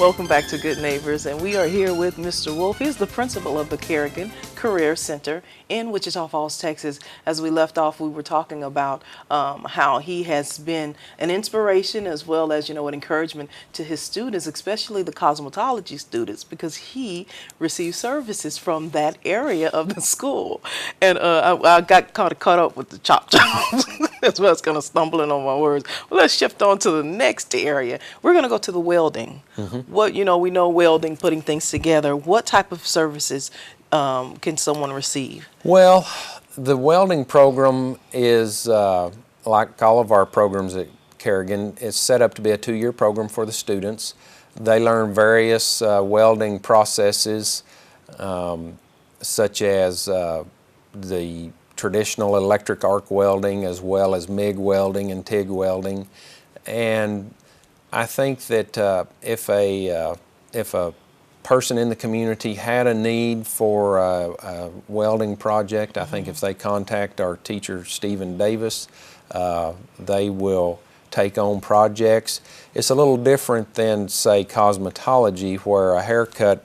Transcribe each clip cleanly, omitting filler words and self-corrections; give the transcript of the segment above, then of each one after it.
Welcome back to Good Neighbors, and we are here with Mr. Wolf. He's the principal of the Carrigan Career Center in Wichita Falls, Texas. As we left off, we were talking about how he has been an inspiration as well as, an encouragement to his students, especially the cosmetology students, because he receives services from that area of the school. And I got caught up with the chop. That's why I was kind of stumbling on my words. Well, let's shift on to the next area. We're going to go to the welding. What, we know welding, putting things together. What type of services can someone receive? Well, the welding program is, like all of our programs at Carrigan, it's set up to be a 2-year program for the students. They learn various welding processes, such as the traditional electric arc welding, as well as MIG welding and TIG welding. And I think that if a person in the community had a need for a welding project, I think if they contact our teacher, Stephen Davis, they will take on projects. It's a little different than, say, cosmetology, where a haircut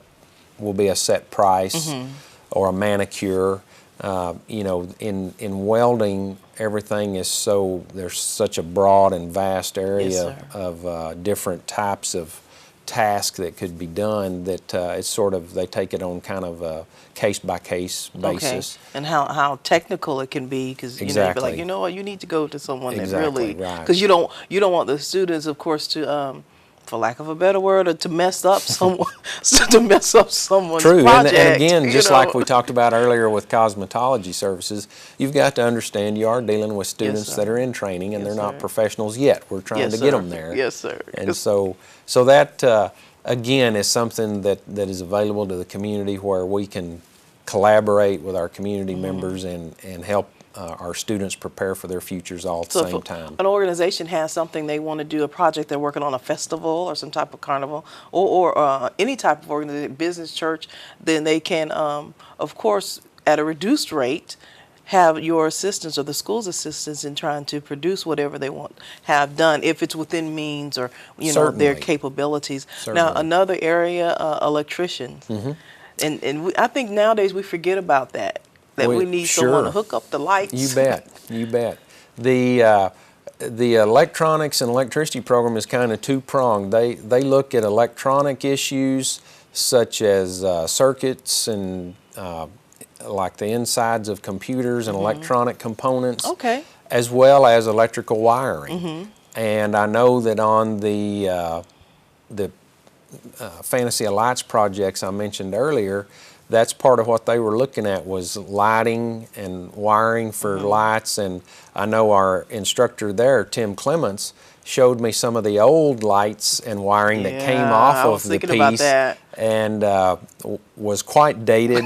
will be a set price, or a manicure. In welding, everything is there's such a broad and vast area of different types of tasks that could be done that it's they take it on kind of a case-by-case basis. Okay. And how technical it can be, because you'd be like, you know what, you need to go to someone that really, because you don't want the students, of course, to for lack of a better word, or to mess up someone, someone's project. And again, just like we talked about earlier with cosmetology services, you've got to understand you are dealing with students that are in training, and they're not professionals yet. We're trying to get them there. Yes, sir. And so that again is something that is available to the community, where we can collaborate with our community members and help our students prepare for their futures all at the same time. An organization has something they want to do, a project, they're working on a festival or some type of carnival, or any type of organization, business, church, then they can, of course, at a reduced rate, have your assistance or the school's assistance in trying to produce whatever they want have done, if it's within means or their capabilities. Now, another area, electricians, and I think nowadays we forget about that. We need someone to hook up the lights. You bet, you bet. The electronics and electricity program is kind of two-pronged. They look at electronic issues such as circuits and like the insides of computers and electronic components, as well as electrical wiring. And I know that on the Fantasy of Lights projects I mentioned earlier, that's part of what they were looking at, was lighting and wiring for lights. And I know our instructor there, Tim Clements, showed me some of the old lights and wiring that came off of the piece, and was quite dated,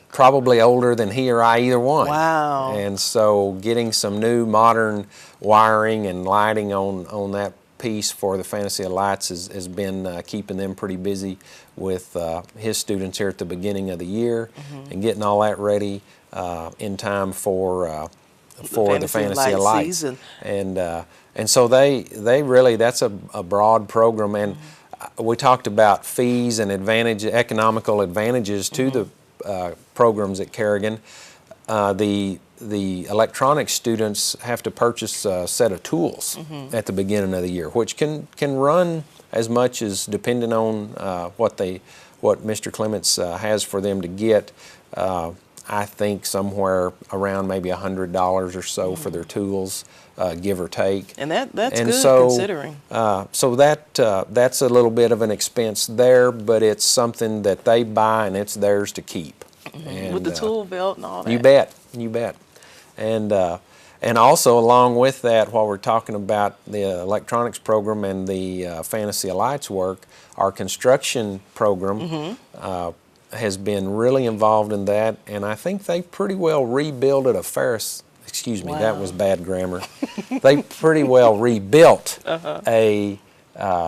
probably older than he or I either one. Wow. And so getting some new modern wiring and lighting on that piece for the Fantasy of Lights has been keeping them pretty busy with his students here at the beginning of the year, and getting all that ready in time for the Fantasy of Lights season. And so they really, that's a broad program. And we talked about fees and economical advantages to the programs at Carrigan. The electronics students have to purchase a set of tools at the beginning of the year, which can run as much as, depending on what Mr. Clements has for them to get. I think somewhere around maybe $100 or so for their tools, give or take. And that's good, considering. So that's a little bit of an expense there, but it's something that they buy and it's theirs to keep. And, with the tool belt and all that. You bet, you bet. And also, along with that, while we're talking about the electronics program and the Fantasy of Lights work, our construction program has been really involved in that, and I think they pretty well rebuilt a that was bad grammar. They pretty well rebuilt a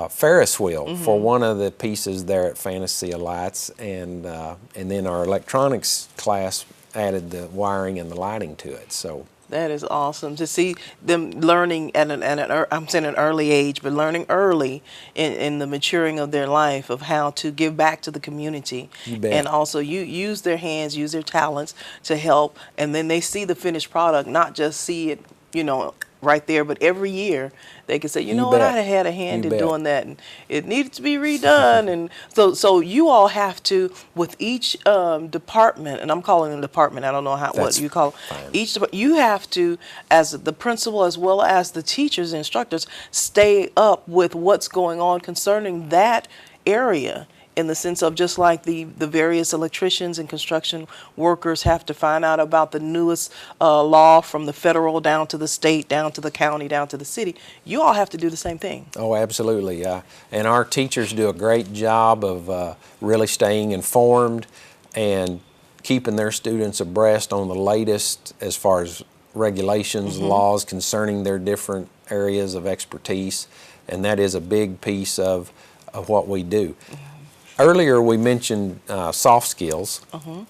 Ferris wheel for one of the pieces there at Fantasy of Lights, and then our electronics class added the wiring and the lighting to it. So That is awesome to see them learning I'm saying an early age, but learning early in the maturing of their life of how to give back to the community. You bet. And also use their hands, use their talents to help, and then they see the finished product, not just see it, right there, but every year they can say, you know what, bet. I had a hand You in bet. doing that, and it needed to be redone. And so you all have to, with each department, and I'm calling it a department, I don't know what That's you call fine. you have to, as the principal as well as the teachers and instructors, stay up with what's going on concerning that area, in the sense of just like the various electricians and construction workers have to find out about the newest law from the federal down to the state, down to the county, down to the city. You all have to do the same thing. Oh, absolutely. And our teachers do a great job of really staying informed and keeping their students abreast on the latest as far as regulations, laws concerning their different areas of expertise. And that is a big piece of what we do. Earlier we mentioned soft skills,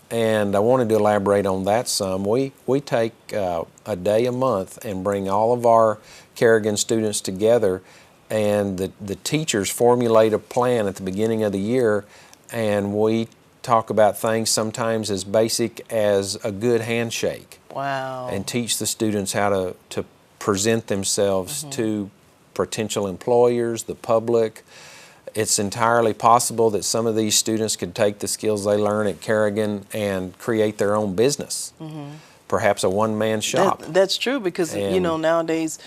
and I wanted to elaborate on that some. We take a day a month and bring all of our Carrigan students together, and the teachers formulate a plan at the beginning of the year, and we talk about things sometimes as basic as a good handshake. Wow. And teach the students how to present themselves to potential employers, the public. It's entirely possible that some of these students could take the skills they learn at Carrigan and create their own business, perhaps a one-man shop. That's true, because nowadays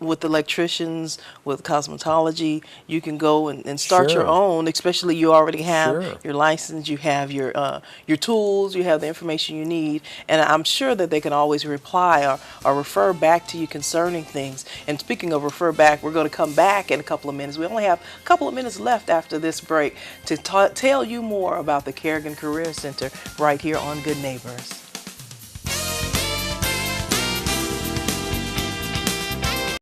with electricians, with cosmetology, you can go and start your Sure. own. Especially you already have Sure. your license, you have your tools, you have the information you need, and I'm sure that they can always reply or refer back to you concerning things. And speaking of refer back, we're going to come back in a couple of minutes. We only have a couple of minutes left after this break to tell you more about the Carrigan Career Center right here on Good Neighbors.